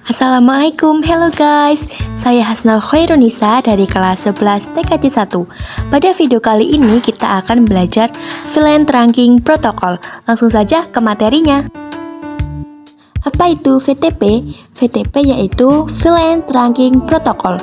Assalamualaikum, hello guys. Saya Hasnal Khairunisa dari kelas 11 TKJ 1. Pada video kali ini kita akan belajar VLAN Trunking Protocol. Langsung saja ke materinya. Apa itu VTP? VTP yaitu VLAN Trunking Protocol.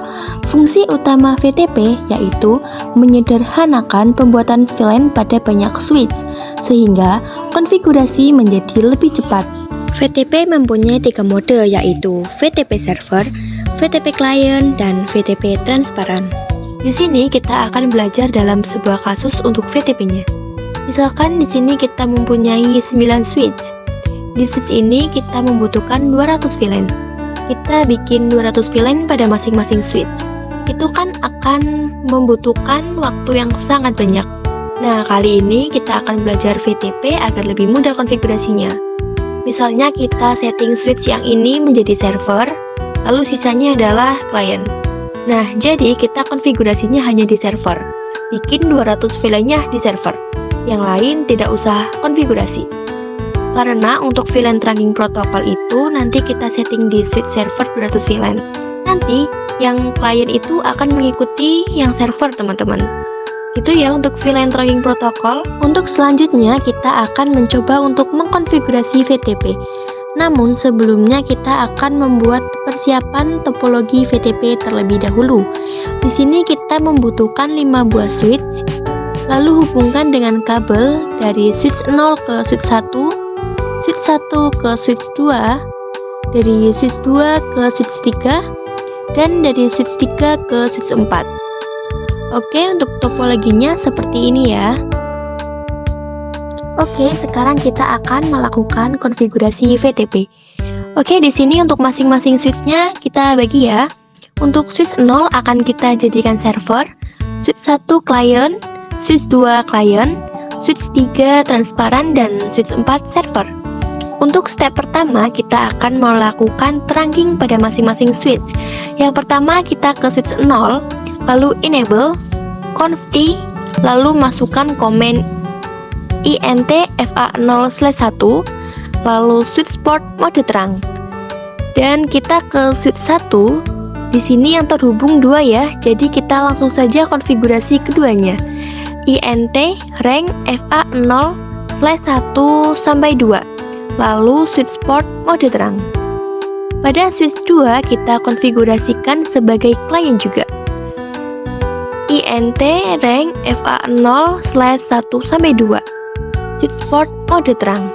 Fungsi utama VTP yaitu menyederhanakan pembuatan VLAN pada banyak switch sehingga konfigurasi menjadi lebih cepat. VTP mempunyai 3 mode yaitu VTP server, VTP client, dan VTP transparan. Di sini kita akan belajar dalam sebuah kasus untuk VTP-nya. Misalkan di sini kita mempunyai 9 switch. Di switch ini kita membutuhkan 200 VLAN. Kita bikin 200 VLAN pada masing-masing switch. Itu kan akan membutuhkan waktu yang sangat banyak. Nah, kali ini kita akan belajar VTP agar lebih mudah konfigurasinya. Misalnya kita setting switch yang ini menjadi server, lalu sisanya adalah client. Nah, jadi kita konfigurasinya hanya di server. Bikin 200 VLAN-nya di server. Yang lain tidak usah konfigurasi. Karena untuk VLAN Trunking Protocol itu nanti kita setting di switch server 200 VLAN. Nanti yang client itu akan mengikuti yang server, teman-teman. Itu ya untuk VLAN Trunking Protocol. Untuk selanjutnya kita akan mencoba untuk mengkonfigurasi VTP. Namun sebelumnya kita akan membuat persiapan topologi VTP terlebih dahulu. Di sini kita membutuhkan 5 buah switch. Lalu hubungkan dengan kabel dari switch 0 ke switch 1, switch 1 ke switch 2, dari switch 2 ke switch 3, dan dari switch 3 ke switch 4. Oke, untuk topologinya seperti ini ya. Oke, sekarang kita akan melakukan konfigurasi VTP. Oke, di sini untuk masing-masing switch-nya kita bagi ya. Untuk switch 0 akan kita jadikan server, switch 1 client, switch 2 client, switch 3 transparan, dan switch 4 server. Untuk step pertama, kita akan melakukan trunking pada masing-masing switch. Yang pertama kita ke switch 0, lalu enable, conft, lalu masukkan komen int fa0/1, lalu switch port mode terang. Dan kita ke switch 1, di sini yang terhubung 2 ya, jadi kita langsung saja konfigurasi keduanya. int rank fa0/1-2, lalu switch port mode terang. Pada switch 2 kita konfigurasikan sebagai client juga. int rank fa0/1-2, switch port mode terang.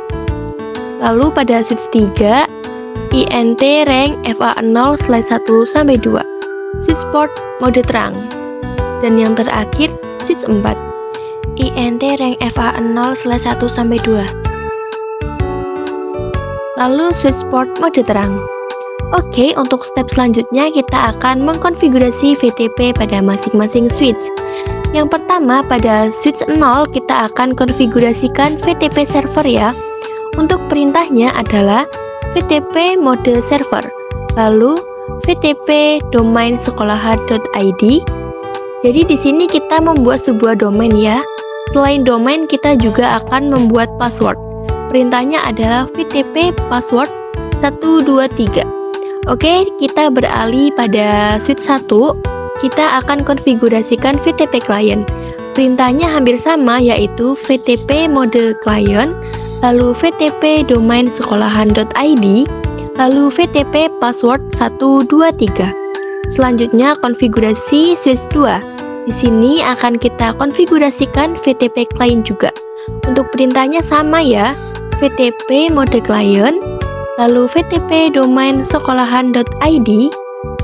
Lalu pada switch 3 int rank fa0/1-2, switch port mode terang. Dan yang terakhir switch 4 int rank fa0/1-2, lalu switch port mode terang. Oke, untuk step selanjutnya kita akan mengkonfigurasi VTP pada masing-masing switch. Yang pertama pada switch 0 kita akan konfigurasikan VTP server ya. Untuk perintahnya adalah VTP mode server, lalu VTP domain sekolahan.id. Jadi di sini kita membuat sebuah domain ya. Selain domain kita juga akan membuat password. Perintahnya adalah VTP password 123. Oke, kita beralih pada switch 1. Kita akan konfigurasikan VTP client. Perintahnya hampir sama yaitu VTP mode client, lalu VTP domain sekolahan.id, lalu VTP password 123. Selanjutnya konfigurasi switch 2. Di sini akan kita konfigurasikan VTP client juga. Untuk perintahnya sama ya, VTP mode client, lalu VTP domain sekolahan.id,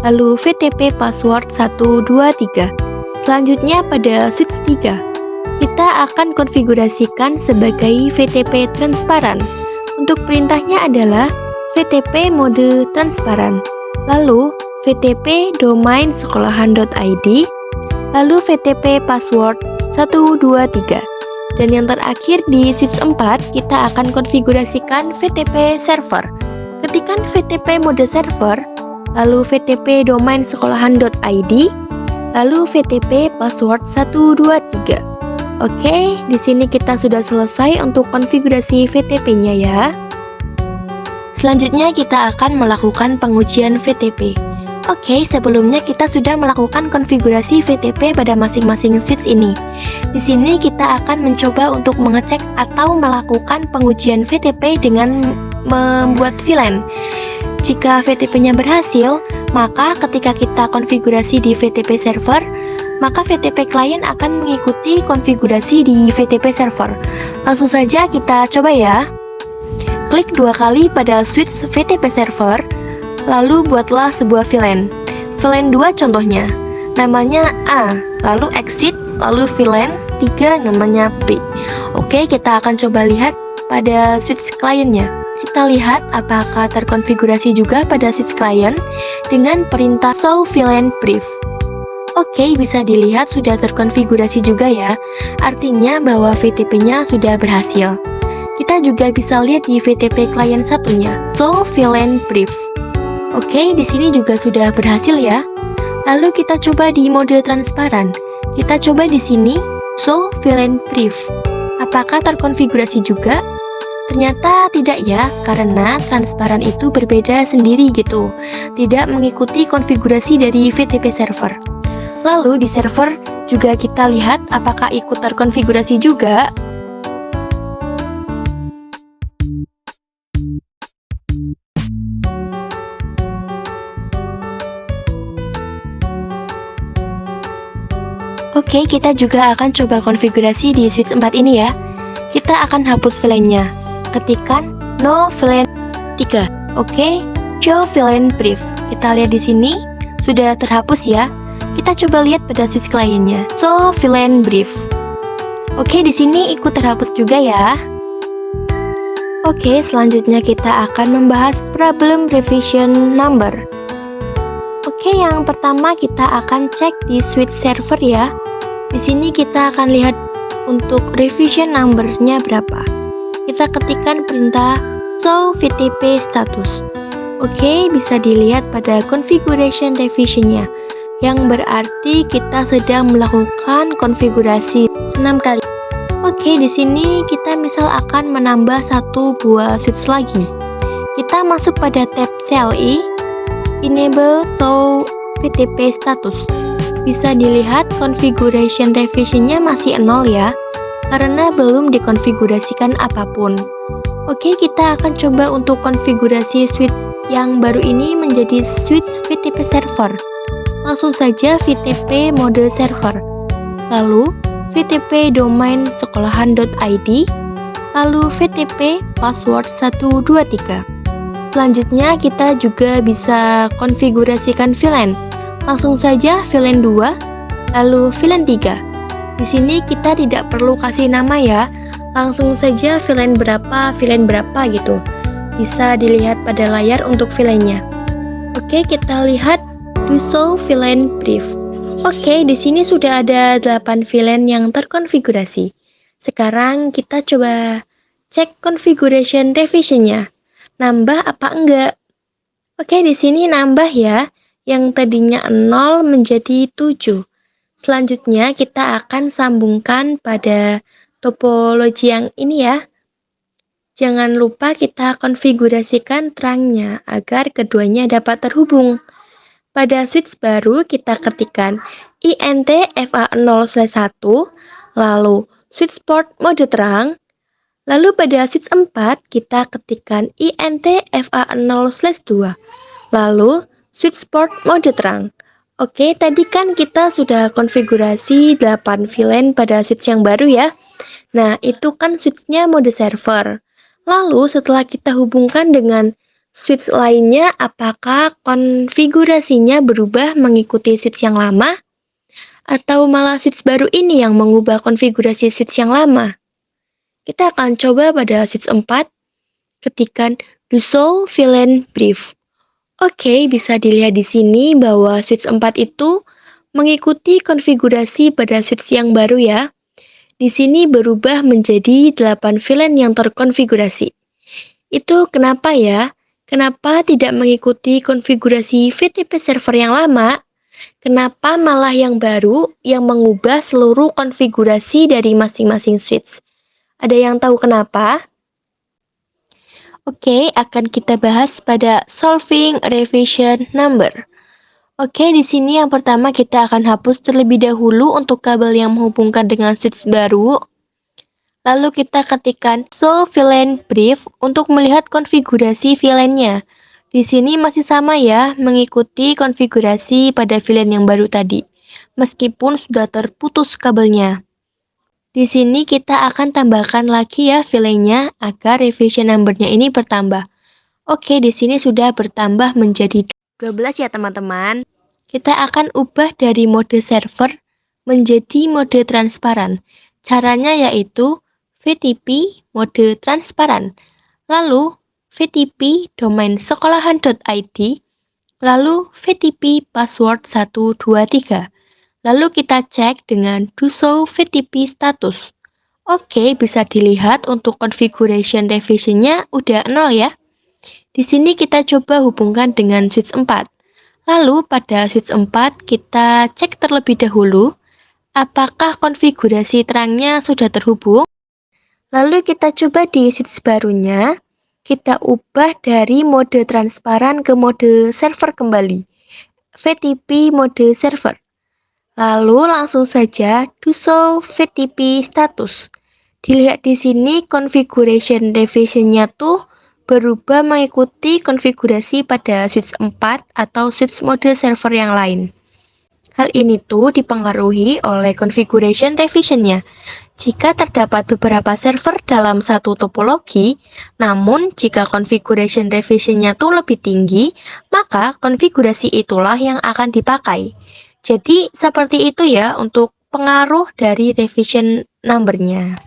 lalu VTP password 123. Selanjutnya pada switch 3, kita akan konfigurasikan sebagai VTP transparan. Untuk perintahnya adalah VTP mode transparan, lalu VTP domain sekolahan.id, lalu VTP password 123. Dan yang terakhir di switch 4 kita akan konfigurasikan VTP server. Ketikkan VTP mode server, lalu VTP domain sekolahan.id, lalu VTP password 123. Oke, di sini kita sudah selesai untuk konfigurasi VTP-nya ya. Selanjutnya kita akan melakukan pengujian VTP. Oke, sebelumnya kita sudah melakukan konfigurasi VTP pada masing-masing switch ini. Di sini kita akan mencoba untuk mengecek atau melakukan pengujian VTP dengan membuat VLAN. Jika VTP-nya berhasil, maka ketika kita konfigurasi di VTP server, maka VTP klien akan mengikuti konfigurasi di VTP server. Langsung saja kita coba ya. Klik 2 kali pada switch VTP server, lalu buatlah sebuah VLAN. VLAN 2 contohnya, namanya A, lalu exit, lalu VLAN 3 namanya B. Oke, kita akan coba lihat pada switch kliennya. Kita lihat apakah terkonfigurasi juga pada switch client dengan perintah show VLAN brief. Oke, bisa dilihat sudah terkonfigurasi juga ya. Artinya bahwa VTP-nya sudah berhasil. Kita juga bisa lihat di VTP client satunya, show VLAN brief. Oke, di sini juga sudah berhasil ya. Lalu kita coba di mode transparan. Kita coba di sini show VLAN brief. Apakah terkonfigurasi juga? Ternyata tidak ya, karena transparan itu berbeda sendiri gitu, tidak mengikuti konfigurasi dari VTP server. Lalu di server juga kita lihat apakah ikut terkonfigurasi juga. Oke, kita juga akan coba konfigurasi di switch 4 ini ya. Kita akan hapus VLAN-nya. Ketikkan no VLAN 3. Oke, show VLAN brief. Kita lihat di sini sudah terhapus ya. Kita coba lihat pada switch kliennya. Show VLAN brief. Oke, di sini ikut terhapus juga ya. Oke, selanjutnya kita akan membahas problem revision number. Oke, yang pertama kita akan cek di switch server ya. Di sini kita akan lihat untuk revision number-nya berapa. Kita ketikkan perintah show VTP status. Oke, bisa dilihat pada configuration revision-nya, yang berarti kita sedang melakukan konfigurasi 6 kali. Oke, di sini kita misal akan menambah satu buah switch lagi. Kita masuk pada tab CLI, enable show VTP status. Bisa dilihat configuration revision-nya masih 0 ya, karena belum dikonfigurasikan apapun. Oke, kita akan coba untuk konfigurasi switch yang baru ini menjadi switch VTP server. Langsung saja VTP mode server, lalu VTP domain sekolahan.id, lalu VTP password 123. Selanjutnya kita juga bisa konfigurasikan VLAN. Langsung saja VLAN 2, lalu VLAN 3. Di sini kita tidak perlu kasih nama ya, langsung saja VLAN berapa gitu. Bisa dilihat pada layar untuk VLAN-nya. Oke, kita lihat do show VLAN brief. Oke, di sini sudah ada 8 VLAN yang terkonfigurasi. Sekarang kita coba cek configuration revision-nya. Nambah apa enggak? Oke, di sini nambah ya. Yang tadinya 0 menjadi 7. Selanjutnya kita akan sambungkan pada topologi yang ini ya. Jangan lupa kita konfigurasikan terangnya agar keduanya dapat terhubung. Pada switch baru kita ketikkan INT FA0/1, lalu switch port mode terang. Lalu pada switch 4 kita ketikkan INT FA0/2, lalu switch port mode terang. Oke, tadi kan kita sudah konfigurasi 8 VLAN pada switch yang baru ya. Nah, itu kan switchnya mode server. Lalu setelah kita hubungkan dengan switch lainnya, apakah konfigurasinya berubah mengikuti switch yang lama? Atau malah switch baru ini yang mengubah konfigurasi switch yang lama? Kita akan coba pada switch 4, ketikkan do show VLAN brief. Oke, bisa dilihat di sini bahwa switch 4 itu mengikuti konfigurasi pada switch yang baru ya. Di sini berubah menjadi 8 VLAN yang terkonfigurasi. Itu kenapa ya? Kenapa tidak mengikuti konfigurasi VTP server yang lama? Kenapa malah yang baru yang mengubah seluruh konfigurasi dari masing-masing switch? Ada yang tahu kenapa? Oke, akan kita bahas pada solving revision number. Oke, di sini yang pertama kita akan hapus terlebih dahulu untuk kabel yang menghubungkan dengan switch baru. Lalu kita ketikkan show VLAN brief untuk melihat konfigurasi VLAN-nya. Di sini masih sama ya, mengikuti konfigurasi pada VLAN yang baru tadi, meskipun sudah terputus kabelnya. Di sini kita akan tambahkan lagi ya VLAN-nya agar revision number-nya ini bertambah. Oke, di sini sudah bertambah menjadi 12 ya teman-teman. Kita akan ubah dari mode server menjadi mode transparan. Caranya yaitu VTP mode transparan, lalu VTP domain sekolahan.id, lalu VTP password 123. Lalu kita cek dengan do show VTP status. Oke, bisa dilihat untuk configuration revision-nya udah 0 ya. Di sini kita coba hubungkan dengan switch 4. Lalu pada switch 4 kita cek terlebih dahulu apakah konfigurasi terangnya sudah terhubung. Lalu kita coba di switch barunya, kita ubah dari mode transparan ke mode server kembali. VTP mode server. Lalu langsung saja do show VTP status. Dilihat di sini configuration revision-nya tuh berubah mengikuti konfigurasi pada switch 4 atau switch mode server yang lain. Hal ini tuh dipengaruhi oleh configuration revision-nya. Jika terdapat beberapa server dalam satu topologi, namun jika configuration revision-nya tuh lebih tinggi, maka konfigurasi itulah yang akan dipakai. Jadi seperti itu ya untuk pengaruh dari revision number-nya.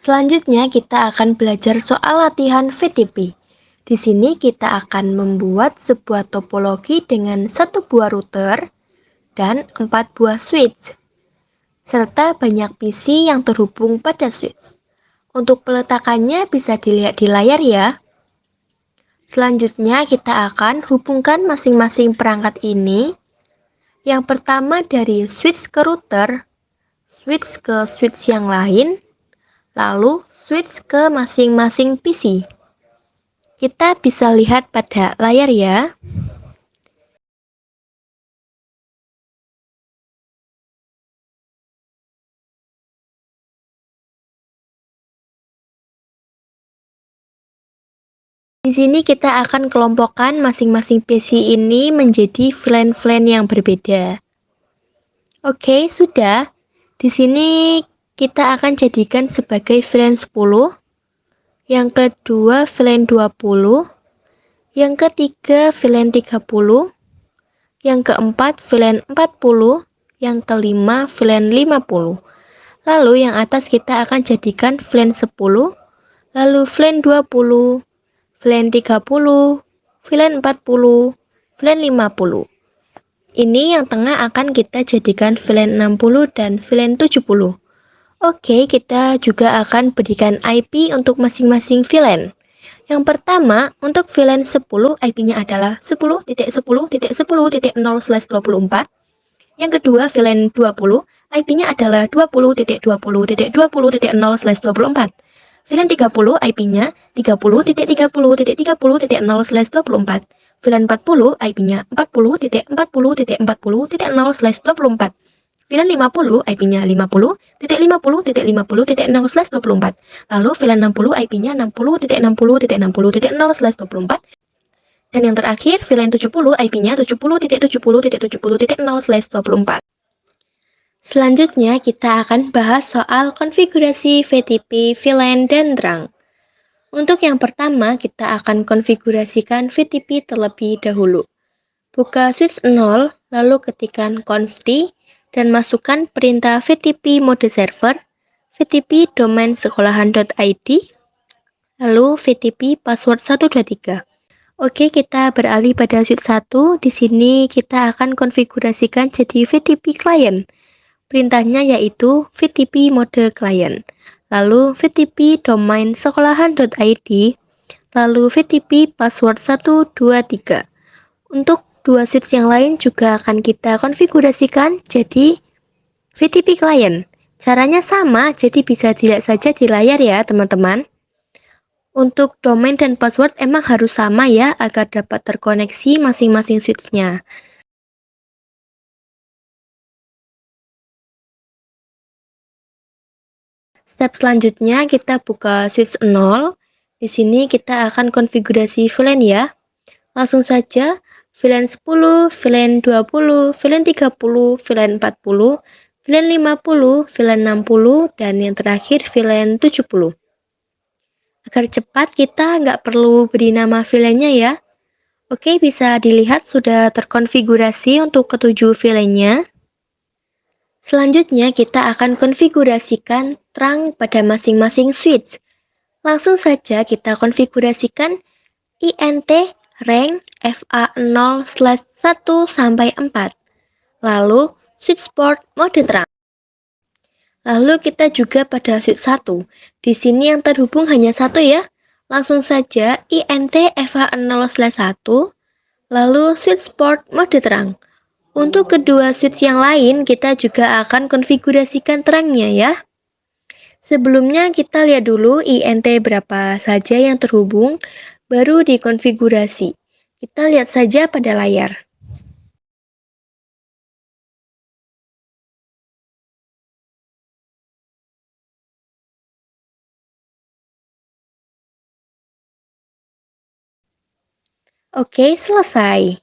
Selanjutnya kita akan belajar soal latihan VTP. Di sini kita akan membuat sebuah topologi dengan satu buah router dan 4 buah switch, serta banyak PC yang terhubung pada switch. Untuk peletakannya bisa dilihat di layar ya. Selanjutnya kita akan hubungkan masing-masing perangkat ini. Yang pertama dari switch ke router, switch ke switch yang lain, lalu switch ke masing-masing PC. Kita bisa lihat pada layar ya. Di sini kita akan kelompokkan masing-masing PC ini menjadi VLAN-VLAN yang berbeda. Oke, sudah. Di sini kita akan jadikan sebagai VLAN 10, yang kedua VLAN 20, yang ketiga VLAN 30, yang keempat VLAN 40, yang kelima VLAN 50. Lalu yang atas kita akan jadikan VLAN 10, lalu VLAN 20, VLAN 30, VLAN 40, VLAN 50. Ini yang tengah akan kita jadikan VLAN 60 dan VLAN 70. Oke, kita juga akan berikan IP untuk masing-masing VLAN. Yang pertama, untuk VLAN 10, IP-nya adalah 10.10.10.0/24. Yang kedua, VLAN 20, IP-nya adalah 20.20.20.0/24. VLAN 30, IP-nya 30.30.30.0/24. VLAN 40, IP-nya 40.40.40.0/24. VLAN 50, IP-nya 50.50.50.0/24. Lalu VLAN 60, IP-nya 60.60.60.0/24. Dan yang terakhir, VLAN 70, IP-nya 70.70.70.0/24. Selanjutnya, kita akan bahas soal konfigurasi VTP, VLAN, dan terang. Untuk yang pertama, kita akan konfigurasikan VTP terlebih dahulu. Buka switch 0, lalu ketikkan conft dan masukkan perintah VTP mode server, VTP domain sekolahan.id, lalu VTP password 123. Oke, kita beralih pada switch 1. Di sini kita akan konfigurasikan jadi VTP client. Perintahnya yaitu VTP mode client, lalu VTP domain sekolahan.id, lalu VTP password 123. Untuk dua switch yang lain juga akan kita konfigurasikan jadi VTP client. Caranya sama, jadi bisa dilihat saja di layar ya teman-teman. Untuk domain dan password emang harus sama ya agar dapat terkoneksi masing-masing switch-nya. Step selanjutnya kita buka switch 0. Di sini kita akan konfigurasi VLAN ya. Langsung saja VLAN 10, VLAN 20, VLAN 30, VLAN 40, VLAN 50, VLAN 60, dan yang terakhir VLAN 70. Agar cepat kita nggak perlu beri nama VLAN-nya ya. Oke, bisa dilihat sudah terkonfigurasi untuk ketujuh VLAN-nya. Selanjutnya kita akan konfigurasikan terang pada masing-masing switch. Langsung saja kita konfigurasikan INT rank FA0/1 sampai 4. Lalu switch port mode terang. Lalu kita juga pada switch 1. Di sini yang terhubung hanya satu ya. Langsung saja INT FA0/1. Lalu switch port mode terang. Untuk kedua switch yang lain kita juga akan konfigurasikan terangnya ya. Sebelumnya kita lihat dulu INT berapa saja yang terhubung, baru dikonfigurasi. Kita lihat saja pada layar. Oke, selesai.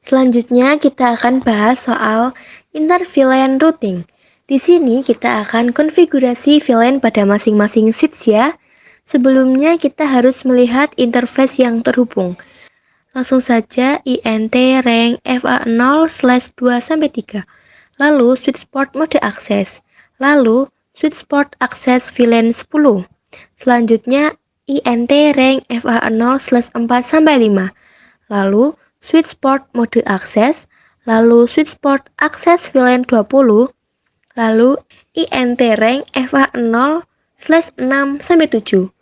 Selanjutnya kita akan bahas soal inter-VLAN routing. Di sini kita akan konfigurasi VLAN pada masing-masing switch ya. Sebelumnya kita harus melihat interface yang terhubung. Langsung saja INT rank FA0/2-3. Lalu switch port mode akses. Lalu switch port akses VLAN 10. Selanjutnya INT rank FA0/4-5. Lalu switch port mode akses. Lalu switch port akses VLAN 20. Lalu INT rank FA0/6-7.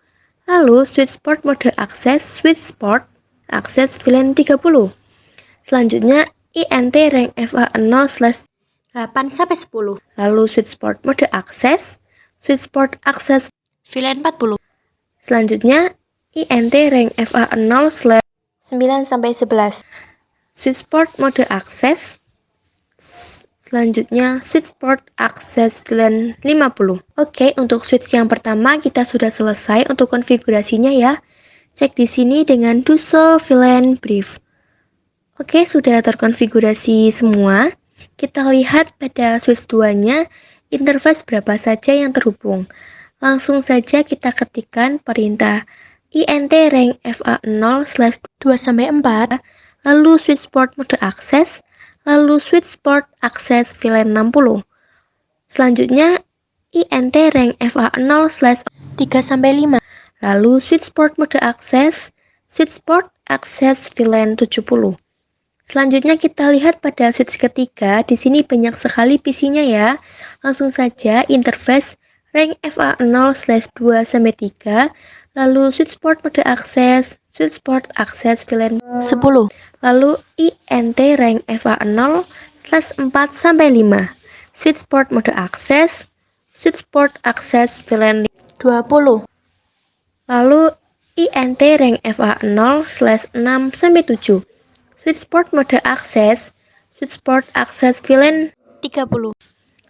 Lalu switch port mode akses switch port akses VLAN 30. Selanjutnya INT rank FA0/8-10. Lalu switch port mode akses switch port akses VLAN 40. Selanjutnya INT rank FA0/9-11. Switch port mode akses. Selanjutnya switch port akses VLAN 50. Oke, untuk switch yang pertama kita sudah selesai untuk konfigurasinya ya. Cek di sini dengan do show VLAN brief. Oke, sudah terkonfigurasi semua. Kita lihat pada switch 2-nya interface berapa saja yang terhubung. Langsung saja kita ketikkan perintah INT rank FA0/2-4, lalu switch port mode akses, lalu switch port akses VLAN 60. Selanjutnya INT rank FA0/3-5, lalu switch port mode akses, switch port akses VLAN 70. Selanjutnya kita lihat pada switch ketiga, di sini banyak sekali PC-nya ya. Langsung saja interface rank FA0/2-3, lalu switch port mode akses, switch port akses VLAN 10, lalu INT rank FA0/4-5, switch port mode akses, switch port akses VLAN 20, lalu INT rank FA0/6-7, switch port mode akses, switch port akses VLAN 30,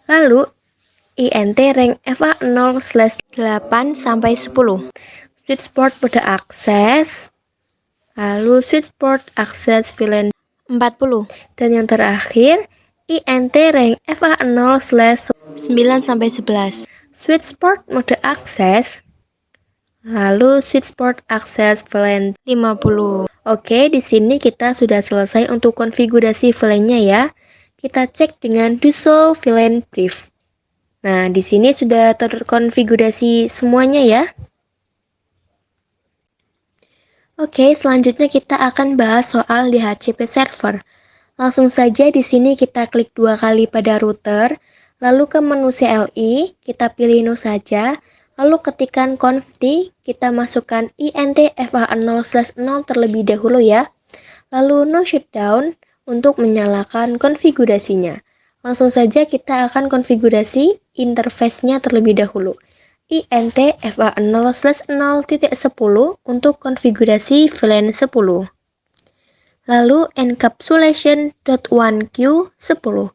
lalu INT rank FA0/8-10, switch port mode akses, lalu switch port akses VLAN 40, dan yang terakhir INT rank FA0/9-11, switch port mode akses, lalu switch port akses VLAN 50. Oke, di sini kita sudah selesai untuk konfigurasi VLAN-nya ya. Kita cek dengan do show VLAN brief. Nah, di sini sudah terkonfigurasi semuanya ya. Oke, selanjutnya kita akan bahas soal DHCP server. Langsung saja di sini kita klik 2 kali pada router, lalu ke menu CLI, kita pilih no saja, lalu ketikkan confd, kita masukkan INT FA0/0 terlebih dahulu ya. Lalu no shutdown untuk menyalakan konfigurasinya. Langsung saja kita akan konfigurasi interface-nya terlebih dahulu. INT FA0/0.10 untuk konfigurasi VLAN 10. Lalu encapsulation.1q 10.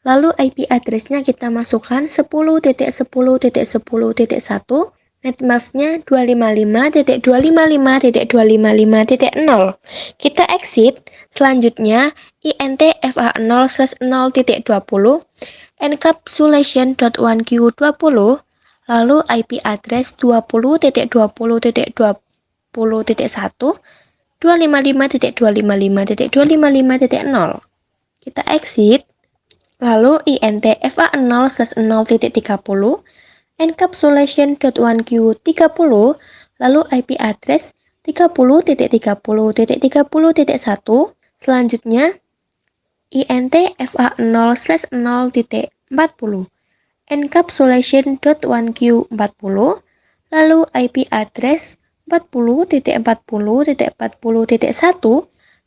Lalu IP address-nya kita masukkan 10.10.10.1, netmask-nya 255.255.255.0. Kita exit. Selanjutnya INT FA0/0.20 encapsulation.1q 20, lalu IP address 20.20.20.1, 255.255.255.0. Kita exit. Lalu INT FA0/0.30 encapsulation.1q 30, lalu IP address 30.30.30.1. Selanjutnya INT FA0/0.40 encapsulation.1q 40, lalu IP address 40.40.40.1.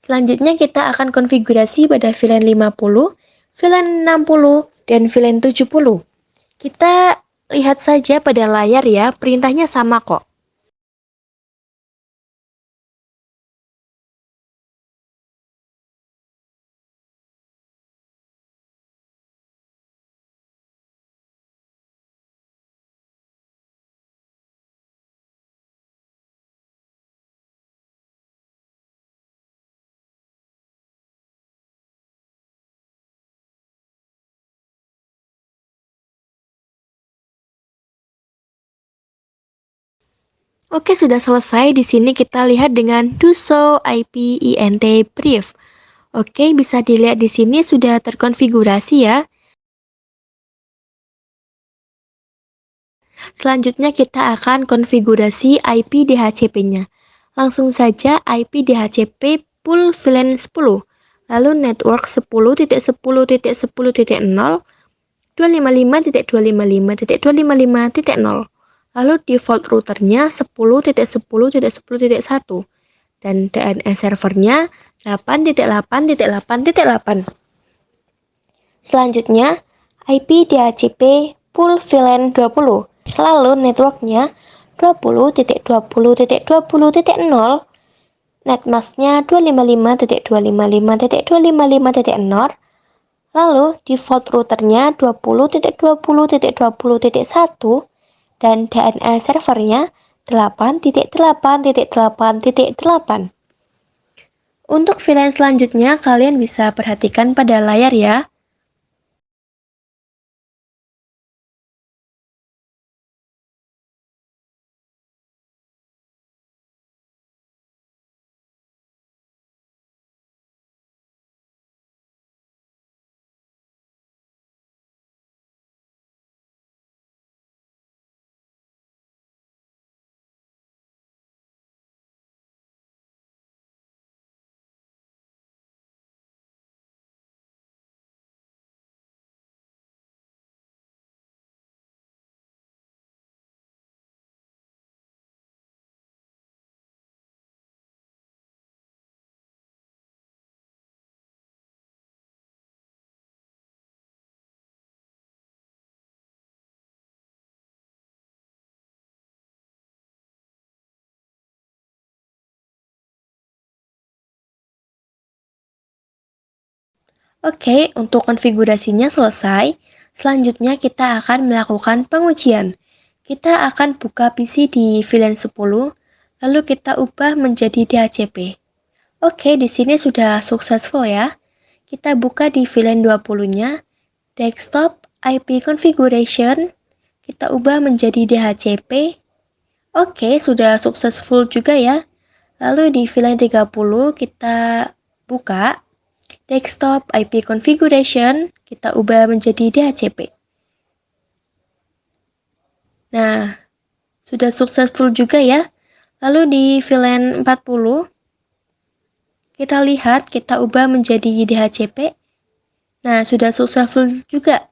Selanjutnya kita akan konfigurasi pada VLAN 50, VLAN 60, dan VLAN 70. Kita lihat saja pada layar ya, perintahnya sama kok. Oke, sudah selesai. Di sini kita lihat dengan do show IP INT brief. Oke, bisa dilihat di sini sudah terkonfigurasi ya. Selanjutnya kita akan konfigurasi IP DHCP-nya. Langsung saja IP DHCP pool VLAN 10, lalu network 10.10.10.0, 255.255.255.0, lalu default routernya 10.10.10.1, dan DNS servernya 8.8.8.8. Selanjutnya IP DHCP pool VLAN 20, lalu networknya 20.20.20.0, netmasknya 255.255.255.0, lalu default routernya 20.20.20.1, dan DNS servernya 8.8.8.8. Untuk VLAN selanjutnya kalian bisa perhatikan pada layar ya. Oke, untuk konfigurasinya selesai. Selanjutnya kita akan melakukan pengujian. Kita akan buka PC di VLAN 10, lalu kita ubah menjadi DHCP. Oke, di sini sudah successful ya. Kita buka di VLAN 20-nya, desktop IP configuration, kita ubah menjadi DHCP. Oke, sudah successful juga ya. Lalu di VLAN 30 kita buka desktop IP configuration, kita ubah menjadi DHCP. Nah, sudah successful juga ya. Lalu di VLAN 40, kita lihat kita ubah menjadi DHCP. Nah, sudah successful juga.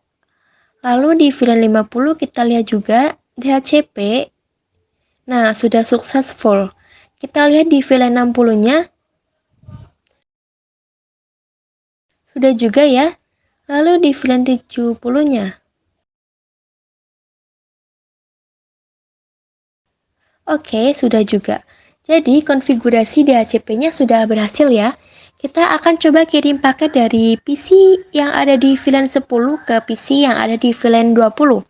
Lalu di VLAN 50 kita lihat juga DHCP. Nah, sudah successful. Kita lihat di VLAN 60-nya. Sudah juga ya. Lalu di VLAN 70-nya. Oke, sudah juga. Jadi, konfigurasi DHCP-nya sudah berhasil ya. Kita akan coba kirim paket dari PC yang ada di VLAN 10 ke PC yang ada di VLAN 20.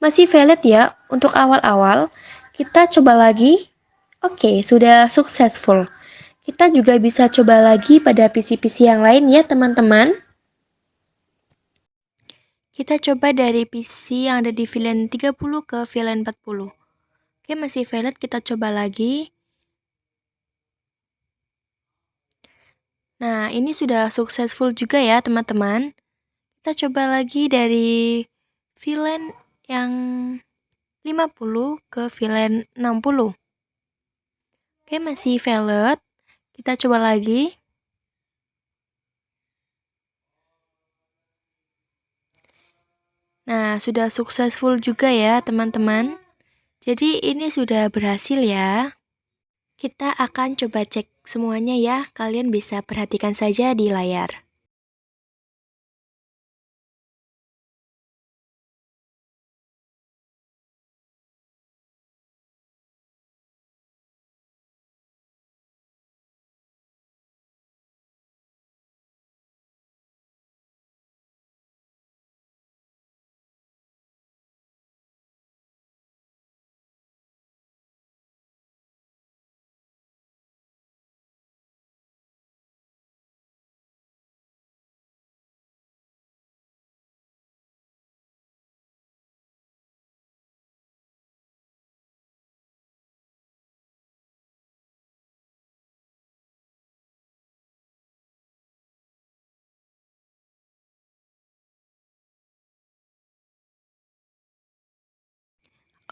Masih valid ya untuk awal-awal. Kita coba lagi. Oke, sudah successful. Kita juga bisa coba lagi pada PC-PC yang lain ya, teman-teman. Kita coba dari PC yang ada di VLAN 30 ke VLAN 40. Oke, masih valid, kita coba lagi. Nah, ini sudah successful juga ya, teman-teman. Kita coba lagi dari VLAN yang 50 ke VLAN 60. Oke, masih valid. Kita coba lagi. Nah, sudah successful juga ya, teman-teman. Jadi, ini sudah berhasil ya. Kita akan coba cek semuanya ya. Kalian bisa perhatikan saja di layar.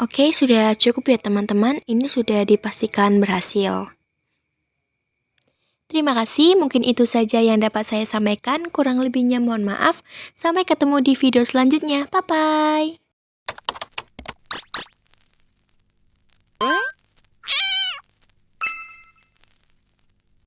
Oke, sudah cukup ya teman-teman. Ini sudah dipastikan berhasil. Terima kasih, mungkin itu saja yang dapat saya sampaikan. Kurang lebihnya mohon maaf. Sampai ketemu di video selanjutnya. Bye-bye.